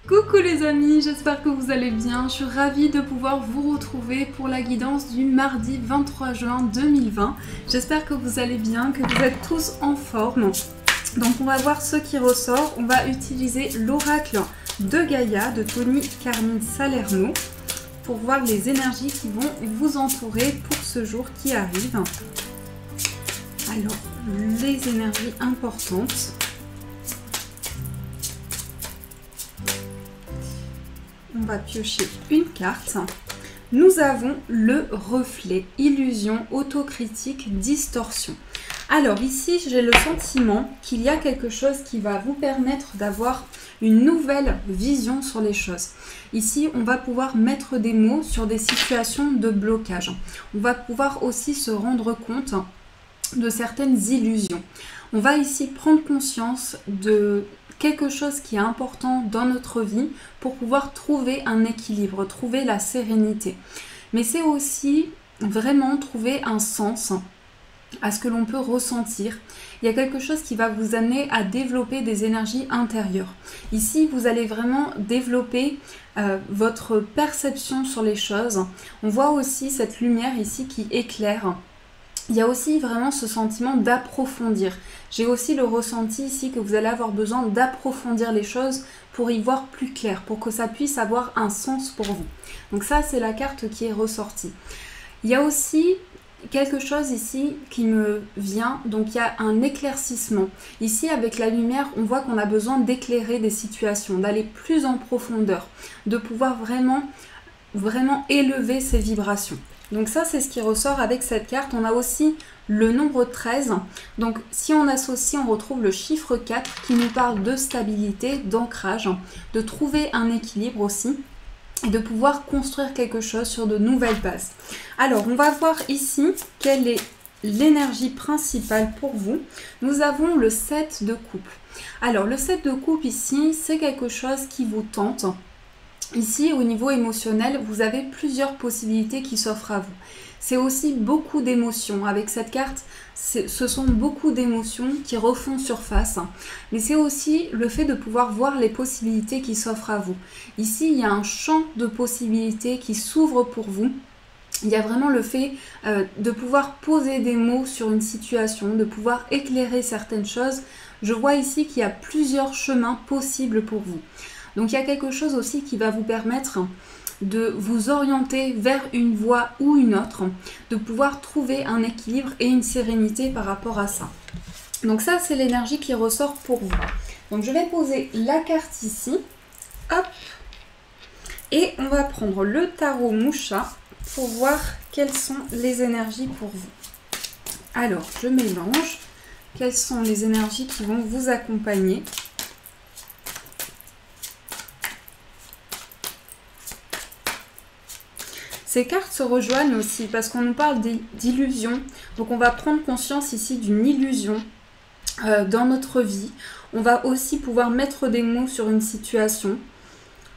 Coucou les amis, j'espère que vous allez bien. Je suis ravie de pouvoir vous retrouver pour la guidance du mardi 23 juin 2020. J'espère que vous allez bien, que vous êtes tous en forme. Donc on va voir ce qui ressort. On va utiliser l'oracle de Gaïa de Tony Carmine Salerno pour voir les énergies qui vont vous entourer pour ce jour qui arrive. Alors, les énergies importantes. On va piocher une carte. Nous avons le reflet, illusion, autocritique, distorsion. Alors ici, j'ai le sentiment qu'il y a quelque chose qui va vous permettre d'avoir une nouvelle vision sur les choses. Ici, on va pouvoir mettre des mots sur des situations de blocage. On va pouvoir aussi se rendre compte de certaines illusions. On va ici prendre conscience de quelque chose qui est important dans notre vie pour pouvoir trouver un équilibre, trouver la sérénité. Mais c'est aussi vraiment trouver un sens à ce que l'on peut ressentir. Il y a quelque chose qui va vous amener à développer des énergies intérieures. Ici, vous allez vraiment développer votre perception sur les choses. On voit aussi cette lumière ici qui éclaire. Il y a aussi vraiment ce sentiment d'approfondir. J'ai aussi le ressenti ici que vous allez avoir besoin d'approfondir les choses pour y voir plus clair, pour que ça puisse avoir un sens pour vous. Donc ça, c'est la carte qui est ressortie. Il y a aussi quelque chose ici qui me vient, donc il y a un éclaircissement. Ici, avec la lumière, on voit qu'on a besoin d'éclairer des situations, d'aller plus en profondeur, de pouvoir vraiment élever ses vibrations. Donc ça, c'est ce qui ressort avec cette carte. On a aussi le nombre 13. Donc si on associe, on retrouve le chiffre 4 qui nous parle de stabilité, d'ancrage, de trouver un équilibre aussi et de pouvoir construire quelque chose sur de nouvelles bases. Alors, on va voir ici quelle est l'énergie principale pour vous. Nous avons le 7 de coupe. Alors, le 7 de coupe ici, c'est quelque chose qui vous tente. Ici, au niveau émotionnel, vous avez plusieurs possibilités qui s'offrent à vous. C'est aussi beaucoup d'émotions. Avec cette carte, ce sont beaucoup d'émotions qui refont surface. Mais c'est aussi le fait de pouvoir voir les possibilités qui s'offrent à vous. Ici, il y a un champ de possibilités qui s'ouvre pour vous. Il y a vraiment le fait de pouvoir poser des mots sur une situation, de pouvoir éclairer certaines choses. Je vois ici qu'il y a plusieurs chemins possibles pour vous. Donc il y a quelque chose aussi qui va vous permettre de vous orienter vers une voie ou une autre, de pouvoir trouver un équilibre et une sérénité par rapport à ça. Donc ça, c'est l'énergie qui ressort pour vous. Donc je vais poser la carte ici, hop, et on va prendre le tarot Moucha pour voir quelles sont les énergies pour vous. Alors, je mélange. Quelles sont les énergies qui vont vous accompagner ? Ces cartes se rejoignent aussi parce qu'on nous parle d'illusion. Donc on va prendre conscience ici d'une illusion dans notre vie. On va aussi pouvoir mettre des mots sur une situation.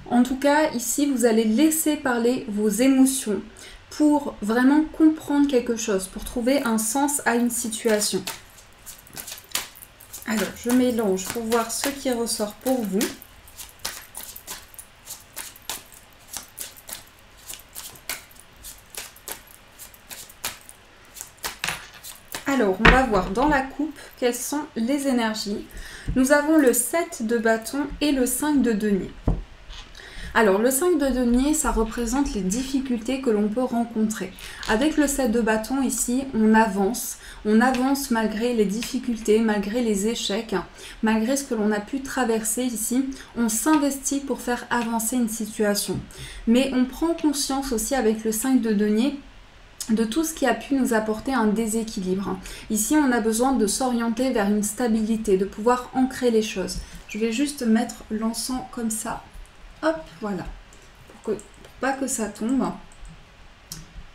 En tout cas, ici, vous allez laisser parler vos émotions pour vraiment comprendre quelque chose, pour trouver un sens à une situation. Alors, je mélange pour voir ce qui ressort pour vous. Alors, on va voir dans la coupe quelles sont les énergies. Nous avons le 7 de bâton et le 5 de denier. Alors, le 5 de denier, ça représente les difficultés que l'on peut rencontrer. Avec le 7 de bâton, ici, on avance malgré les difficultés, malgré les échecs, malgré ce que l'on a pu traverser ici. On s'investit pour faire avancer une situation. Mais on prend conscience aussi avec le 5 de denier de tout ce qui a pu nous apporter un déséquilibre. Ici, on a besoin de s'orienter vers une stabilité, de pouvoir ancrer les choses. Je vais juste mettre l'encens comme ça. Hop, voilà. Pour pas que ça tombe.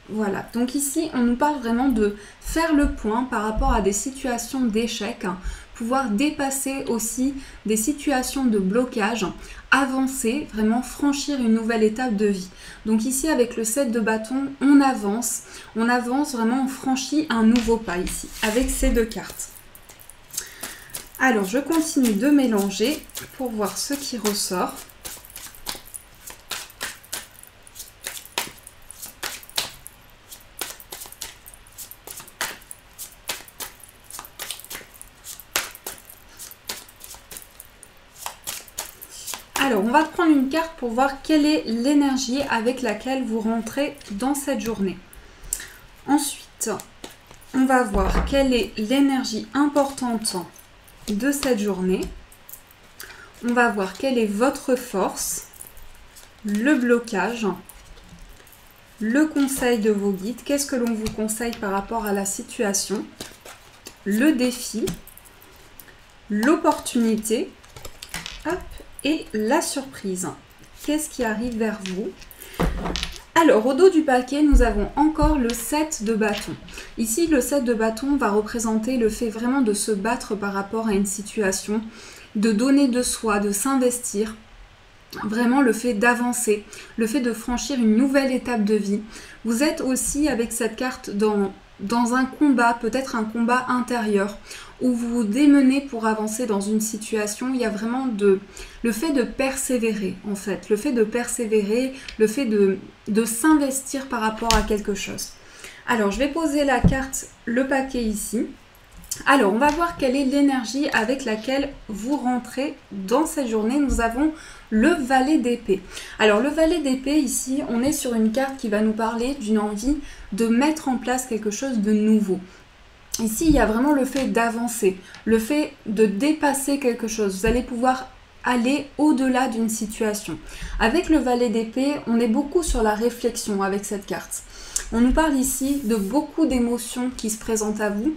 Voilà. Donc ici, on nous parle vraiment de faire le point par rapport à des situations d'échec, pouvoir dépasser aussi des situations de blocage, avancer, vraiment franchir une nouvelle étape de vie. Donc ici, avec le 7 de bâton, on avance vraiment, on franchit un nouveau pas ici, avec ces deux cartes. Alors, je continue de mélanger pour voir ce qui ressort. Alors, on va prendre une carte pour voir quelle est l'énergie avec laquelle vous rentrez dans cette journée. Ensuite, on va voir quelle est l'énergie importante de cette journée. On va voir quelle est votre force, le blocage, le conseil de vos guides, qu'est-ce que l'on vous conseille par rapport à la situation, le défi, l'opportunité, hop, et la surprise. Qu'est-ce qui arrive vers vous? Alors, au dos du paquet, nous avons encore le 7 de bâton. Ici, le 7 de bâton va représenter le fait vraiment de se battre par rapport à une situation, de donner de soi, de s'investir. Vraiment le fait d'avancer, le fait de franchir une nouvelle étape de vie. Vous êtes aussi avec cette carte dans un combat, peut-être un combat intérieur, où vous vous démenez pour avancer dans une situation. Il y a vraiment le fait de persévérer en fait, le fait de persévérer, le fait de s'investir par rapport à quelque chose. Alors je vais poser la carte, le paquet ici. Alors, on va voir quelle est l'énergie avec laquelle vous rentrez dans cette journée. Nous avons le valet d'épée. Alors, le valet d'épée, ici, on est sur une carte qui va nous parler d'une envie de mettre en place quelque chose de nouveau. Ici, il y a vraiment le fait d'avancer, le fait de dépasser quelque chose. Vous allez pouvoir aller au-delà d'une situation. Avec le valet d'épée, on est beaucoup sur la réflexion avec cette carte. On nous parle ici de beaucoup d'émotions qui se présentent à vous,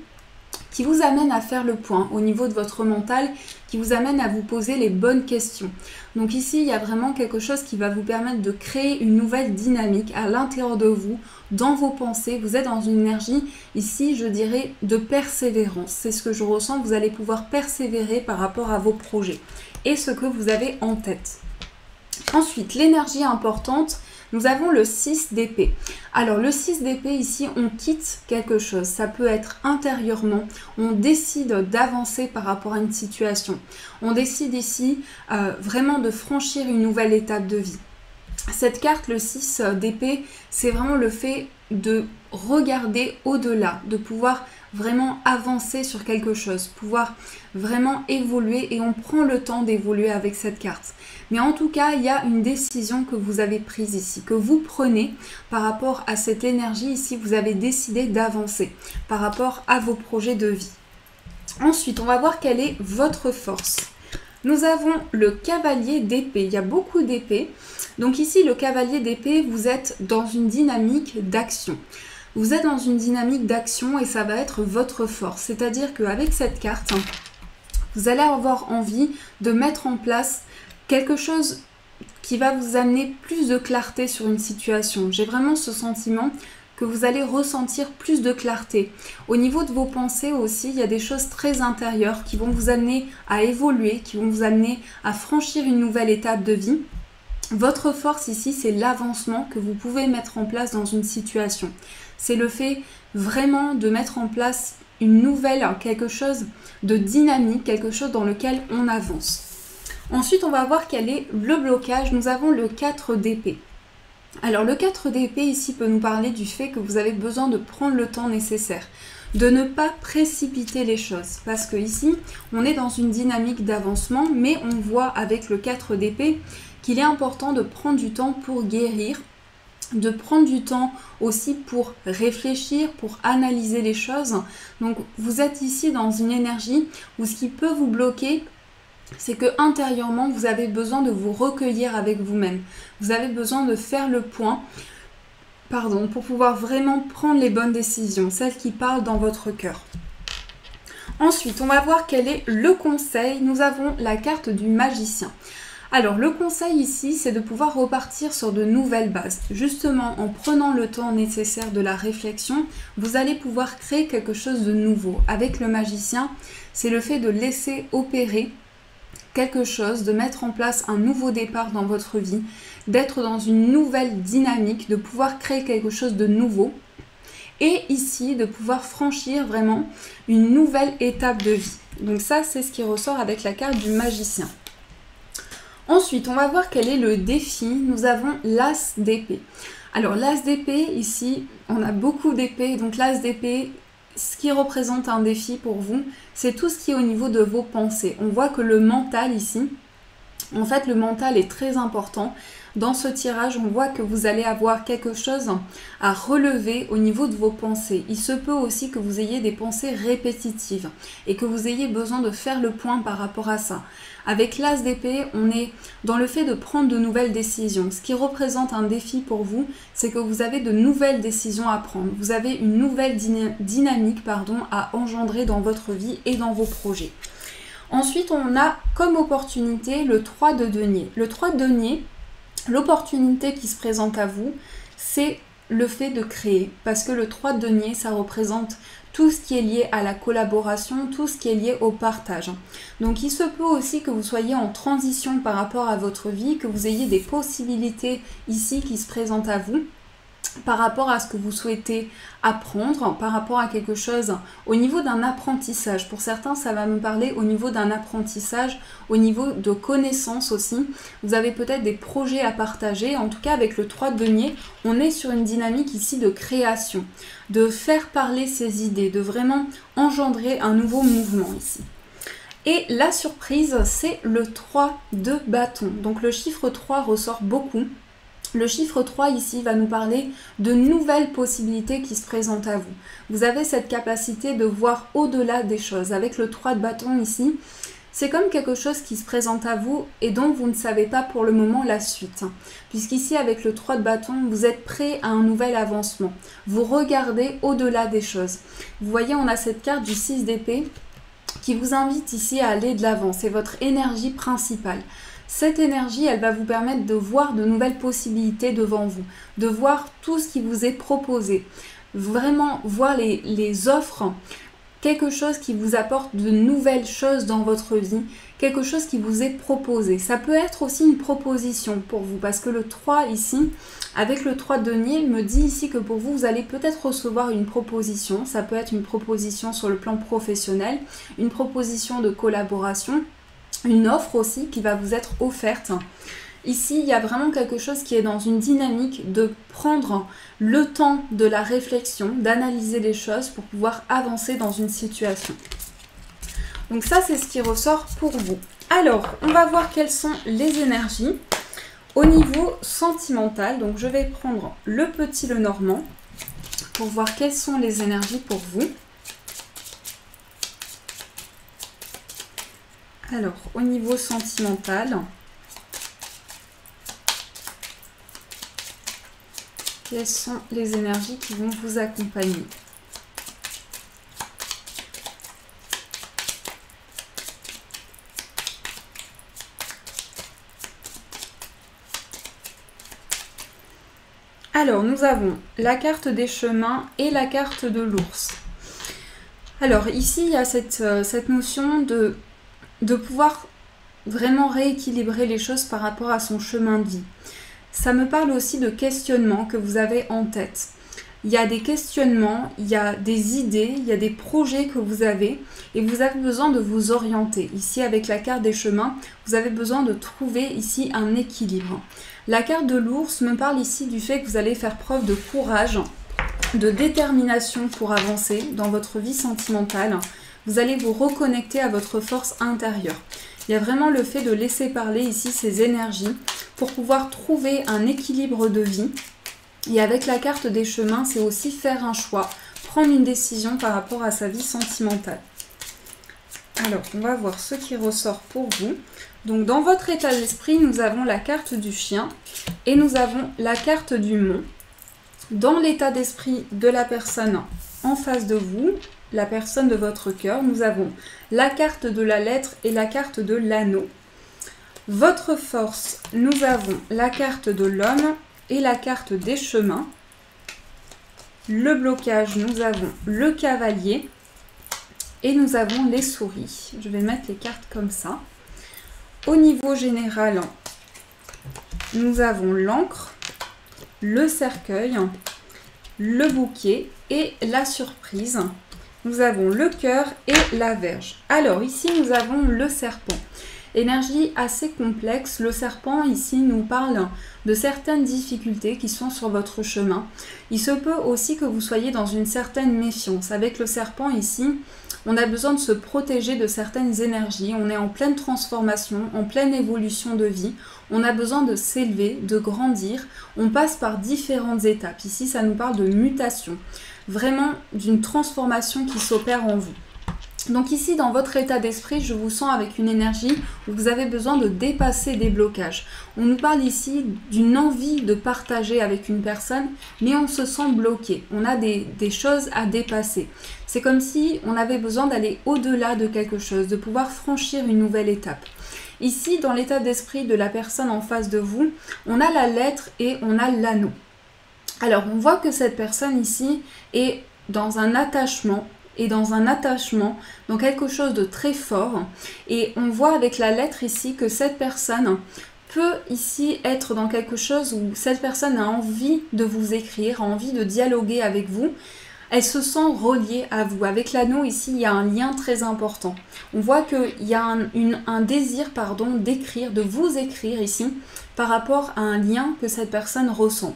qui vous amène à faire le point au niveau de votre mental, qui vous amène à vous poser les bonnes questions. Donc ici, il y a vraiment quelque chose qui va vous permettre de créer une nouvelle dynamique à l'intérieur de vous, dans vos pensées. Vous êtes dans une énergie, ici, je dirais, de persévérance. C'est ce que je ressens, vous allez pouvoir persévérer par rapport à vos projets et ce que vous avez en tête. Ensuite, l'énergie importante, nous avons le 6 d'épée. Alors le 6 d'épée ici, on quitte quelque chose. Ça peut être intérieurement. On décide d'avancer par rapport à une situation. On décide ici vraiment de franchir une nouvelle étape de vie. Cette carte, le 6 d'épée, c'est vraiment le fait de regarder au-delà, de pouvoir vraiment avancer sur quelque chose, pouvoir vraiment évoluer, et on prend le temps d'évoluer avec cette carte. Mais en tout cas, il y a une décision que vous avez prise ici, que vous prenez par rapport à cette énergie ici. Vous avez décidé d'avancer par rapport à vos projets de vie. Ensuite, on va voir quelle est votre force. Nous avons le cavalier d'épée. Il y a beaucoup d'épées. Donc ici, le cavalier d'épée, vous êtes dans une dynamique d'action. Vous êtes dans une dynamique d'action et ça va être votre force. C'est-à-dire qu'avec cette carte, vous allez avoir envie de mettre en place quelque chose qui va vous amener plus de clarté sur une situation. J'ai vraiment ce sentiment que vous allez ressentir plus de clarté. Au niveau de vos pensées aussi, il y a des choses très intérieures qui vont vous amener à évoluer, qui vont vous amener à franchir une nouvelle étape de vie. Votre force ici, c'est l'avancement que vous pouvez mettre en place dans une situation. C'est le fait vraiment de mettre en place une nouvelle, quelque chose de dynamique, quelque chose dans lequel on avance. Ensuite, on va voir quel est le blocage. Nous avons le 4 d'épée. Alors, le 4 d'épée ici peut nous parler du fait que vous avez besoin de prendre le temps nécessaire, de ne pas précipiter les choses. Parce que ici, on est dans une dynamique d'avancement, mais on voit avec le 4 d'épée qu'il est important de prendre du temps pour guérir, de prendre du temps aussi pour réfléchir, pour analyser les choses. Donc vous êtes ici dans une énergie où ce qui peut vous bloquer, c'est que intérieurement vous avez besoin de vous recueillir avec vous-même. Vous avez besoin de faire le point, pour pouvoir vraiment prendre les bonnes décisions, celles qui parlent dans votre cœur. Ensuite, on va voir quel est le conseil. Nous avons la carte du magicien. Alors, le conseil ici, c'est de pouvoir repartir sur de nouvelles bases. Justement, en prenant le temps nécessaire de la réflexion, vous allez pouvoir créer quelque chose de nouveau. Avec le magicien, c'est le fait de laisser opérer quelque chose, de mettre en place un nouveau départ dans votre vie, d'être dans une nouvelle dynamique, de pouvoir créer quelque chose de nouveau. Et ici, de pouvoir franchir vraiment une nouvelle étape de vie. Donc ça, c'est ce qui ressort avec la carte du magicien. Ensuite, on va voir quel est le défi. Nous avons l'as d'épée. Alors, l'as d'épée, ici, on a beaucoup d'épées. Donc, l'as d'épée, ce qui représente un défi pour vous, c'est tout ce qui est au niveau de vos pensées. On voit que le mental, ici, En fait, le mental est très important. Dans ce tirage, on voit que vous allez avoir quelque chose à relever au niveau de vos pensées. Il se peut aussi que vous ayez des pensées répétitives et que vous ayez besoin de faire le point par rapport à ça. Avec l'As d'épée, on est dans le fait de prendre de nouvelles décisions. Ce qui représente un défi pour vous, c'est que vous avez de nouvelles décisions à prendre. Vous avez une nouvelle dynamique à engendrer dans votre vie et dans vos projets. Ensuite, on a comme opportunité le 3 de denier. Le 3 de denier, l'opportunité qui se présente à vous, c'est le fait de créer. Parce que le 3 de denier, ça représente tout ce qui est lié à la collaboration, tout ce qui est lié au partage. Donc il se peut aussi que vous soyez en transition par rapport à votre vie, que vous ayez des possibilités ici qui se présentent à vous par rapport à ce que vous souhaitez apprendre, par rapport à quelque chose au niveau d'un apprentissage. Pour certains, ça va me parler au niveau d'un apprentissage, au niveau de connaissances aussi. Vous avez peut-être des projets à partager. En tout cas, avec le 3 de denier, on est sur une dynamique ici de création, de faire parler ses idées, de vraiment engendrer un nouveau mouvement ici. Et la surprise, c'est le 3 de bâton. Donc le chiffre 3 ressort beaucoup. Le chiffre 3 ici va nous parler de nouvelles possibilités qui se présentent à vous. Vous avez cette capacité de voir au-delà des choses. Avec le 3 de bâton ici, c'est comme quelque chose qui se présente à vous et dont vous ne savez pas pour le moment la suite. Puisqu'ici, avec le 3 de bâton, vous êtes prêt à un nouvel avancement. Vous regardez au-delà des choses. Vous voyez, on a cette carte du 6 d'épée qui vous invite ici à aller de l'avant. C'est votre énergie principale. Cette énergie, elle va vous permettre de voir de nouvelles possibilités devant vous, de voir tout ce qui vous est proposé, vraiment voir les offres, quelque chose qui vous apporte de nouvelles choses dans votre vie, quelque chose qui vous est proposé. Ça peut être aussi une proposition pour vous, parce que le 3 ici, avec le 3 de denier, il me dit ici que pour vous, vous allez peut-être recevoir une proposition. Ça peut être une proposition sur le plan professionnel, une proposition de collaboration, une offre aussi qui va vous être offerte. Ici, il y a vraiment quelque chose qui est dans une dynamique de prendre le temps de la réflexion, d'analyser les choses pour pouvoir avancer dans une situation. Donc ça, c'est ce qui ressort pour vous. Alors, on va voir quelles sont les énergies au niveau sentimental. Donc, je vais prendre le petit Lenormand pour voir quelles sont les énergies pour vous. Alors, au niveau sentimental, quelles sont les énergies qui vont vous accompagner? Alors, nous avons la carte des chemins et la carte de l'ours. Alors, ici, il y a cette notion de pouvoir vraiment rééquilibrer les choses par rapport à son chemin de vie. Ça me parle aussi de questionnements que vous avez en tête. Il y a des questionnements, il y a des idées, il y a des projets que vous avez et vous avez besoin de vous orienter. Ici, avec la carte des chemins, vous avez besoin de trouver ici un équilibre. La carte de l'ours me parle ici du fait que vous allez faire preuve de courage, de détermination pour avancer dans votre vie sentimentale. Vous allez vous reconnecter à votre force intérieure. Il y a vraiment le fait de laisser parler ici ces énergies pour pouvoir trouver un équilibre de vie. Et avec la carte des chemins, c'est aussi faire un choix, prendre une décision par rapport à sa vie sentimentale. Alors, on va voir ce qui ressort pour vous. Donc, dans votre état d'esprit, nous avons la carte du chien et nous avons la carte du mont. Dans l'état d'esprit de la personne en face de vous, la personne de votre cœur, nous avons la carte de la lettre et la carte de l'anneau. Votre force, nous avons la carte de l'homme et la carte des chemins. Le blocage, nous avons le cavalier et nous avons les souris. Je vais mettre les cartes comme ça. Au niveau général, nous avons l'encre, le cercueil, le bouquet et la surprise. Nous avons le cœur et la verge. Alors ici, nous avons le serpent. Énergie assez complexe. Le serpent ici nous parle de certaines difficultés qui sont sur votre chemin. Il se peut aussi que vous soyez dans une certaine méfiance. Avec le serpent ici, on a besoin de se protéger de certaines énergies, on est en pleine transformation, en pleine évolution de vie, on a besoin de s'élever, de grandir, on passe par différentes étapes. Ici, ça nous parle de mutation, vraiment d'une transformation qui s'opère en vous. Donc ici, dans votre état d'esprit, je vous sens avec une énergie où vous avez besoin de dépasser des blocages. On nous parle ici d'une envie de partager avec une personne, mais on se sent bloqué. On a des choses à dépasser. C'est comme si on avait besoin d'aller au-delà de quelque chose, de pouvoir franchir une nouvelle étape. Ici, dans l'état d'esprit de la personne en face de vous, on a la lettre et on a l'anneau. Alors, on voit que cette personne ici est dans un attachement, dans quelque chose de très fort. Et on voit avec la lettre ici que cette personne peut ici être dans quelque chose où cette personne a envie de vous écrire, a envie de dialoguer avec vous. Elle se sent reliée à vous. Avec l'anneau ici, il y a un lien très important. On voit qu'il y a un désir d'écrire, de vous écrire ici par rapport à un lien que cette personne ressent.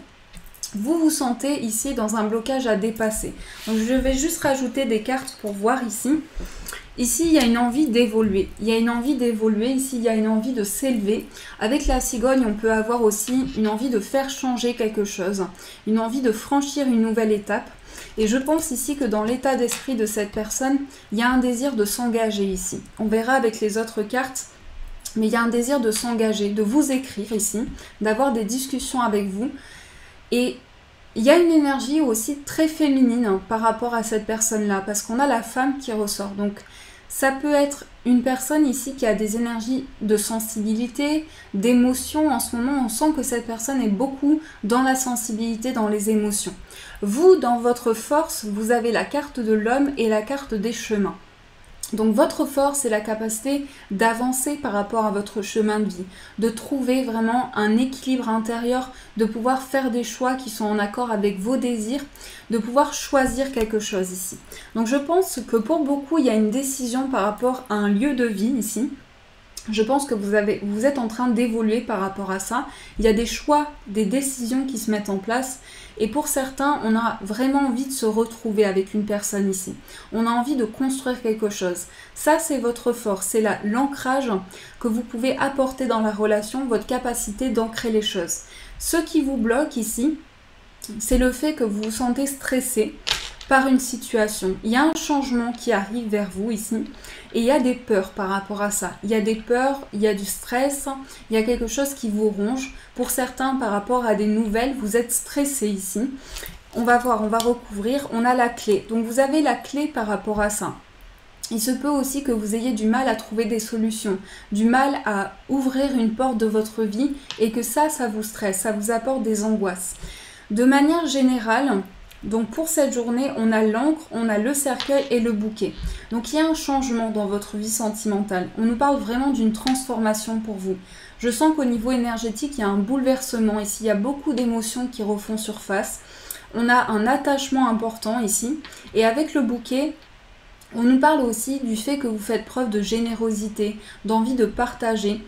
Vous vous sentez ici dans un blocage à dépasser. Donc je vais juste rajouter des cartes pour voir ici. Ici, il y a une envie d'évoluer. Il y a une envie d'évoluer. Ici, il y a une envie de s'élever. Avec la cigogne, on peut avoir aussi une envie de faire changer quelque chose. Une envie de franchir une nouvelle étape. Et je pense ici que dans l'état d'esprit de cette personne, il y a un désir de s'engager ici. On verra avec les autres cartes. Mais il y a un désir de s'engager, de vous écrire ici, d'avoir des discussions avec vous. Et il y a une énergie aussi très féminine par rapport à cette personne-là, parce qu'on a la femme qui ressort. Donc, ça peut être une personne ici qui a des énergies de sensibilité, d'émotion. En ce moment, on sent que cette personne est beaucoup dans la sensibilité, dans les émotions. Vous, dans votre force, vous avez la carte de l'homme et la carte des chemins. Donc votre force, c'est la capacité d'avancer par rapport à votre chemin de vie, de trouver vraiment un équilibre intérieur, de pouvoir faire des choix qui sont en accord avec vos désirs, de pouvoir choisir quelque chose ici. Donc je pense que pour beaucoup, il y a une décision par rapport à un lieu de vie ici. Je pense que vous êtes en train d'évoluer par rapport à ça. Il y a des choix, des décisions qui se mettent en place. Et pour certains, on a vraiment envie de se retrouver avec une personne ici. On a envie de construire quelque chose. Ça, c'est votre force. C'est l'ancrage que vous pouvez apporter dans la relation, votre capacité d'ancrer les choses. Ce qui vous bloque ici, c'est le fait que vous vous sentez stressé par une situation. Il y a un changement qui arrive vers vous ici et il y a des peurs par rapport à ça. Il y a des peurs, il y a du stress, il y a quelque chose qui vous ronge. Pour certains, par rapport à des nouvelles, vous êtes stressé ici. On va voir, on va recouvrir. On a la clé. Donc vous avez la clé par rapport à ça. Il se peut aussi que vous ayez du mal à trouver des solutions, du mal à ouvrir une porte de votre vie et que ça vous stresse, ça vous apporte des angoisses. De manière générale, donc pour cette journée, on a l'encre, on a le cercueil et le bouquet. Donc il y a un changement dans votre vie sentimentale. On nous parle vraiment d'une transformation pour vous. Je sens qu'au niveau énergétique, il y a un bouleversement ici. Il y a beaucoup d'émotions qui refont surface. On a un attachement important ici. Et avec le bouquet, on nous parle aussi du fait que vous faites preuve de générosité, d'envie de partager.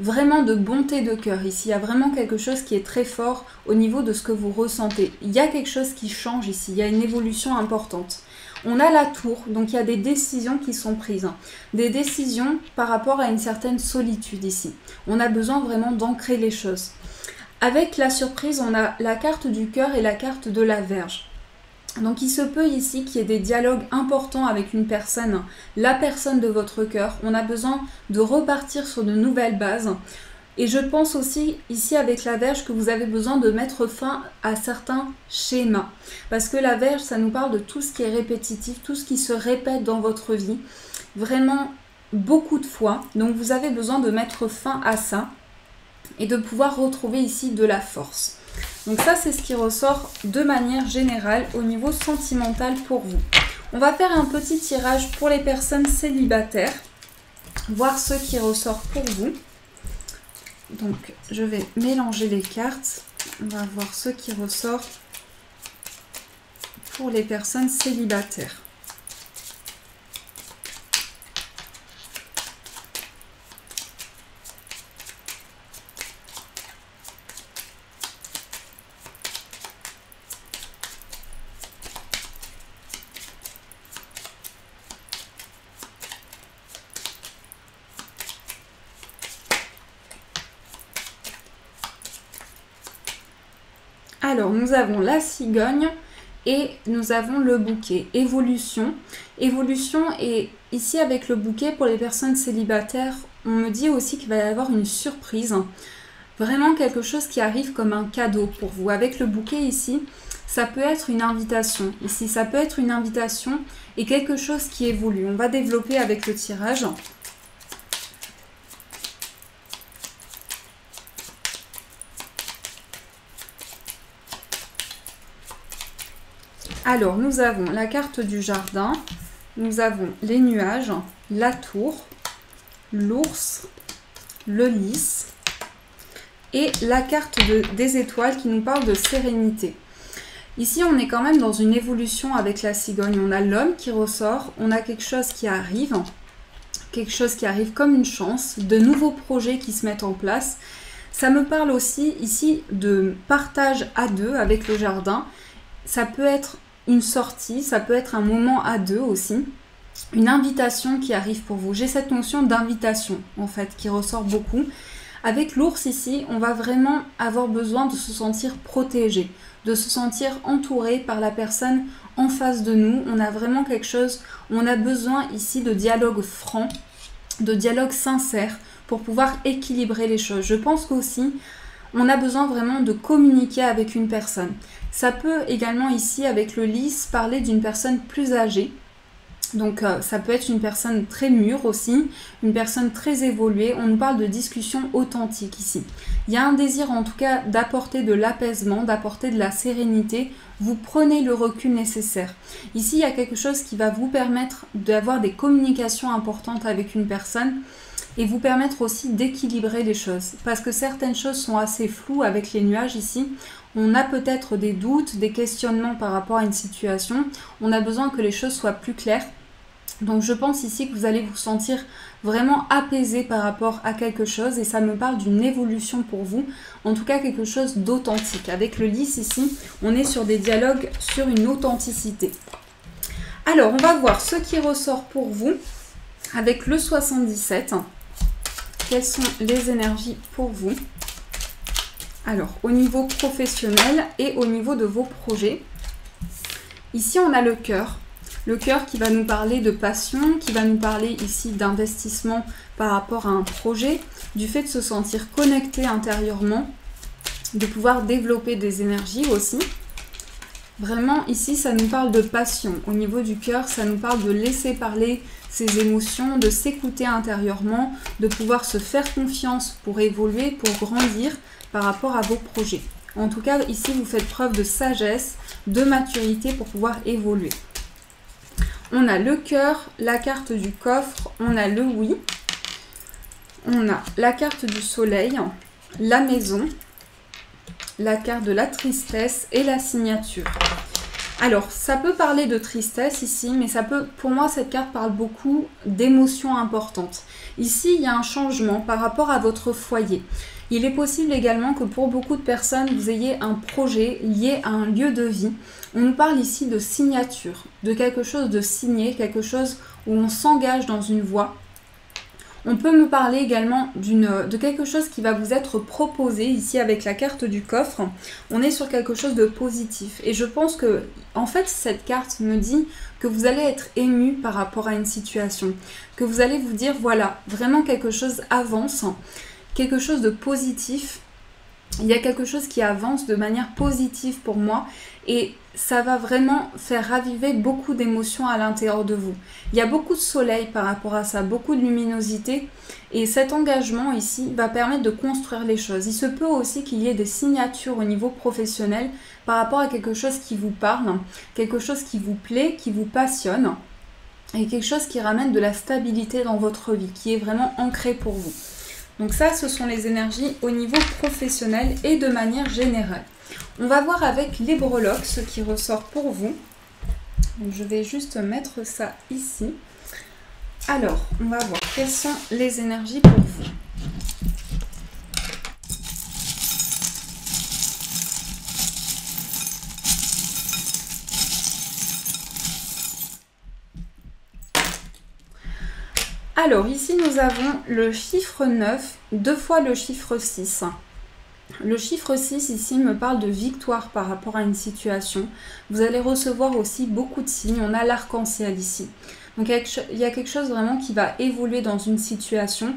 Vraiment de bonté de cœur ici, il y a vraiment quelque chose qui est très fort au niveau de ce que vous ressentez. Il y a quelque chose qui change ici, il y a une évolution importante. On a la tour, donc il y a des décisions qui sont prises. Des décisions par rapport à une certaine solitude ici. On a besoin vraiment d'ancrer les choses. Avec la surprise, on a la carte du cœur et la carte de la Vierge. Donc il se peut ici qu'il y ait des dialogues importants avec une personne, la personne de votre cœur. On a besoin de repartir sur de nouvelles bases. Et je pense aussi ici avec la Vierge que vous avez besoin de mettre fin à certains schémas. Parce que la Vierge, ça nous parle de tout ce qui est répétitif, tout ce qui se répète dans votre vie. Vraiment beaucoup de fois. Donc vous avez besoin de mettre fin à ça et de pouvoir retrouver ici de la force. Donc ça, c'est ce qui ressort de manière générale au niveau sentimental pour vous. On va faire un petit tirage pour les personnes célibataires, voir ce qui ressort pour vous. Donc, je vais mélanger les cartes. On va voir ce qui ressort pour les personnes célibataires. Alors, nous avons la cigogne et nous avons le bouquet. Évolution. Évolution, et ici avec le bouquet, pour les personnes célibataires, on me dit aussi qu'il va y avoir une surprise. Vraiment quelque chose qui arrive comme un cadeau pour vous. Avec le bouquet ici, ça peut être une invitation. Ici, ça peut être une invitation et quelque chose qui évolue. On va développer avec le tirage. Alors, nous avons la carte du jardin, nous avons les nuages, la tour, l'ours, le lys et la carte des étoiles qui nous parle de sérénité. Ici, on est quand même dans une évolution avec la cigogne. On a l'homme qui ressort, on a quelque chose qui arrive comme une chance, de nouveaux projets qui se mettent en place. Ça me parle aussi ici de partage à deux avec le jardin. Ça peut être une sortie, ça peut être un moment à deux aussi, une invitation qui arrive pour vous. J'ai cette notion d'invitation en fait qui ressort beaucoup. Avec l'ours ici, on va vraiment avoir besoin de se sentir protégé, de se sentir entouré par la personne en face de nous. On a vraiment quelque chose, on a besoin ici de dialogue franc, de dialogue sincère pour pouvoir équilibrer les choses. Je pense qu'aussi, on a besoin vraiment de communiquer avec une personne. Ça peut également ici, avec le lys, parler d'une personne plus âgée. Donc ça peut être une personne très mûre aussi, une personne très évoluée. On nous parle de discussion authentique ici. Il y a un désir en tout cas d'apporter de l'apaisement, d'apporter de la sérénité. Vous prenez le recul nécessaire. Ici, il y a quelque chose qui va vous permettre d'avoir des communications importantes avec une personne et vous permettre aussi d'équilibrer les choses. Parce que certaines choses sont assez floues avec les nuages ici. On a peut-être des doutes, des questionnements par rapport à une situation. On a besoin que les choses soient plus claires. Donc je pense ici que vous allez vous sentir vraiment apaisé par rapport à quelque chose. Et ça me parle d'une évolution pour vous. En tout cas quelque chose d'authentique. Avec le lys ici, on est sur des dialogues sur une authenticité. Alors on va voir ce qui ressort pour vous avec le 77. Quelles sont les énergies pour vous ? Alors, au niveau professionnel et au niveau de vos projets, ici on a le cœur qui va nous parler de passion, qui va nous parler ici d'investissement par rapport à un projet, du fait de se sentir connecté intérieurement, de pouvoir développer des énergies aussi. Vraiment, ici, ça nous parle de passion. Au niveau du cœur, ça nous parle de laisser parler ses émotions, de s'écouter intérieurement, de pouvoir se faire confiance pour évoluer, pour grandir par rapport à vos projets. En tout cas, ici, vous faites preuve de sagesse, de maturité pour pouvoir évoluer. On a le cœur, la carte du coffre, on a le oui, on a la carte du soleil, la maison, la carte de la tristesse et la signature. Alors, ça peut parler de tristesse ici, mais ça peut, pour moi, cette carte parle beaucoup d'émotions importantes. Ici, il y a un changement par rapport à votre foyer. Il est possible également que pour beaucoup de personnes, vous ayez un projet lié à un lieu de vie. On nous parle ici de signature, de quelque chose de signé, quelque chose où on s'engage dans une voie. On peut me parler également de quelque chose qui va vous être proposé ici avec la carte du coffre. On est sur quelque chose de positif. Et je pense que, en fait, cette carte me dit que vous allez être ému par rapport à une situation. Que vous allez vous dire, voilà, vraiment quelque chose avance, quelque chose de positif. Il y a quelque chose qui avance de manière positive pour moi et ça va vraiment faire raviver beaucoup d'émotions à l'intérieur de vous. Il y a beaucoup de soleil par rapport à ça, beaucoup de luminosité et cet engagement ici va permettre de construire les choses. Il se peut aussi qu'il y ait des signatures au niveau professionnel par rapport à quelque chose qui vous parle, quelque chose qui vous plaît, qui vous passionne et quelque chose qui ramène de la stabilité dans votre vie, qui est vraiment ancré pour vous. Donc ça, ce sont les énergies au niveau professionnel et de manière générale. On va voir avec les breloques ce qui ressort pour vous. Donc je vais juste mettre ça ici. Alors, on va voir quelles sont les énergies pour vous. Alors ici nous avons le chiffre 9, deux fois le chiffre 6. Le chiffre 6 ici me parle de victoire par rapport à une situation. Vous allez recevoir aussi beaucoup de signes. On a l'arc-en-ciel ici. Donc il y a quelque chose vraiment qui va évoluer dans une situation.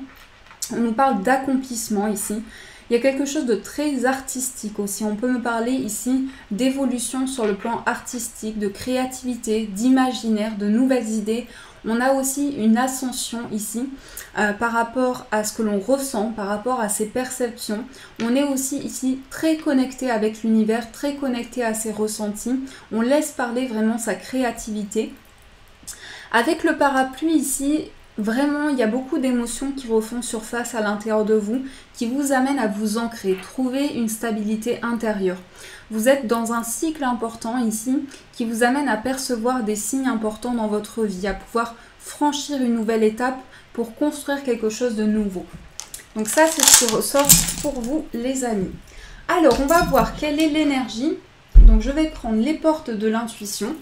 On nous parle d'accomplissement ici. Il y a quelque chose de très artistique aussi. On peut me parler ici d'évolution sur le plan artistique, de créativité, d'imaginaire, de nouvelles idées. On a aussi une ascension ici par rapport à ce que l'on ressent, par rapport à ses perceptions. On est aussi ici très connecté avec l'univers, très connecté à ses ressentis. On laisse parler vraiment sa créativité. Avec le parapluie ici, vraiment, il y a beaucoup d'émotions qui refont surface à l'intérieur de vous, qui vous amènent à vous ancrer, trouver une stabilité intérieure. Vous êtes dans un cycle important ici qui vous amène à percevoir des signes importants dans votre vie, à pouvoir franchir une nouvelle étape pour construire quelque chose de nouveau. Donc ça, c'est ce qui ressort pour vous, les amis. Alors, on va voir quelle est l'énergie. Donc, je vais prendre les portes de l'intuition.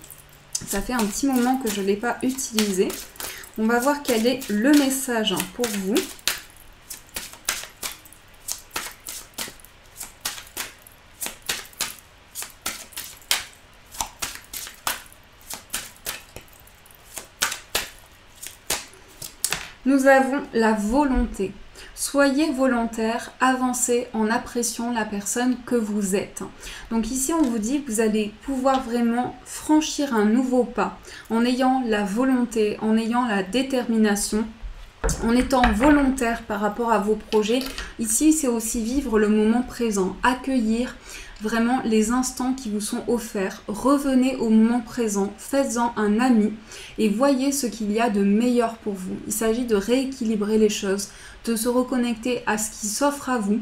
Ça fait un petit moment que je ne l'ai pas utilisé. On va voir quel est le message pour vous. Nous avons la volonté. Soyez volontaire, avancez en appréciant la personne que vous êtes. Donc ici, on vous dit que vous allez pouvoir vraiment franchir un nouveau pas en ayant la volonté, en ayant la détermination, en étant volontaire par rapport à vos projets. Ici, c'est aussi vivre le moment présent, accueillir vraiment les instants qui vous sont offerts. Revenez au moment présent, faites-en un ami et voyez ce qu'il y a de meilleur pour vous. Il s'agit de rééquilibrer les choses, de se reconnecter à ce qui s'offre à vous,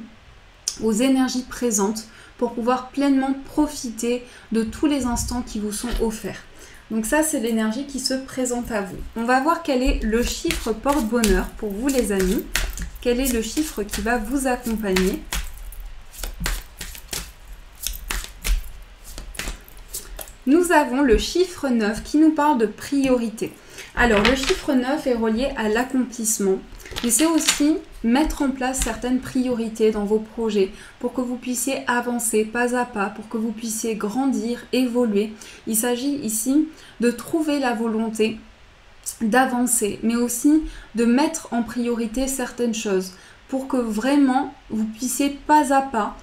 aux énergies présentes pour pouvoir pleinement profiter de tous les instants qui vous sont offerts. Donc ça, c'est l'énergie qui se présente à vous. On va voir quel est le chiffre porte-bonheur pour vous, les amis. Quel est le chiffre qui va vous accompagner ? Nous avons le chiffre 9 qui nous parle de priorité. Alors, le chiffre 9 est relié à l'accomplissement. Mais c'est aussi mettre en place certaines priorités dans vos projets pour que vous puissiez avancer pas à pas, pour que vous puissiez grandir, évoluer. Il s'agit ici de trouver la volonté d'avancer, mais aussi de mettre en priorité certaines choses pour que vraiment vous puissiez pas à pas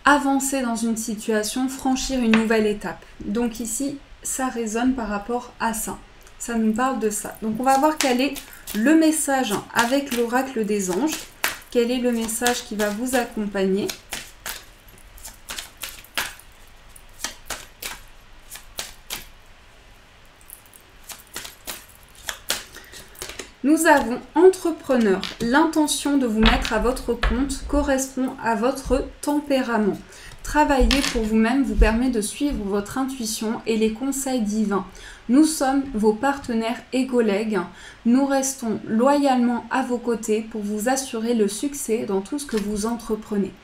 avancer dans une situation, franchir une nouvelle étape. Donc ici, ça résonne par rapport à ça. Ça nous parle de ça. Donc on va voir quel est le message avec l'oracle des anges. Quel est le message qui va vous accompagner ? Nous avons entrepreneur. L'intention de vous mettre à votre compte correspond à votre tempérament. Travailler pour vous-même vous permet de suivre votre intuition et les conseils divins. Nous sommes vos partenaires et collègues. Nous restons loyalement à vos côtés pour vous assurer le succès dans tout ce que vous entreprenez.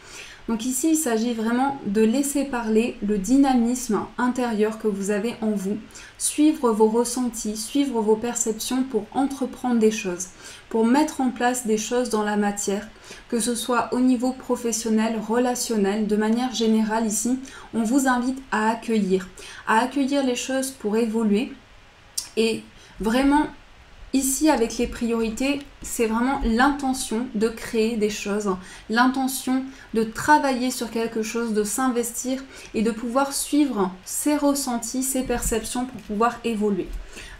Donc ici, il s'agit vraiment de laisser parler le dynamisme intérieur que vous avez en vous, suivre vos ressentis, suivre vos perceptions pour entreprendre des choses, pour mettre en place des choses dans la matière, que ce soit au niveau professionnel, relationnel, de manière générale ici, on vous invite à accueillir les choses pour évoluer et vraiment ici, avec les priorités, c'est vraiment l'intention de créer des choses, l'intention de travailler sur quelque chose, de s'investir et de pouvoir suivre ses ressentis, ses perceptions pour pouvoir évoluer.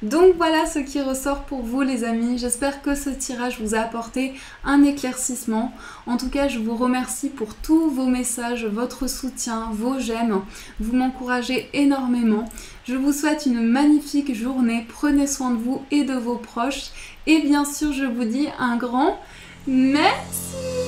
Donc voilà ce qui ressort pour vous, les amis. J'espère que ce tirage vous a apporté un éclaircissement. En tout cas, je vous remercie pour tous vos messages, votre soutien, vos j'aime. Vous m'encouragez énormément. Je vous souhaite une magnifique journée. Prenez soin de vous et de vos proches. Et bien sûr, je vous dis un grand merci.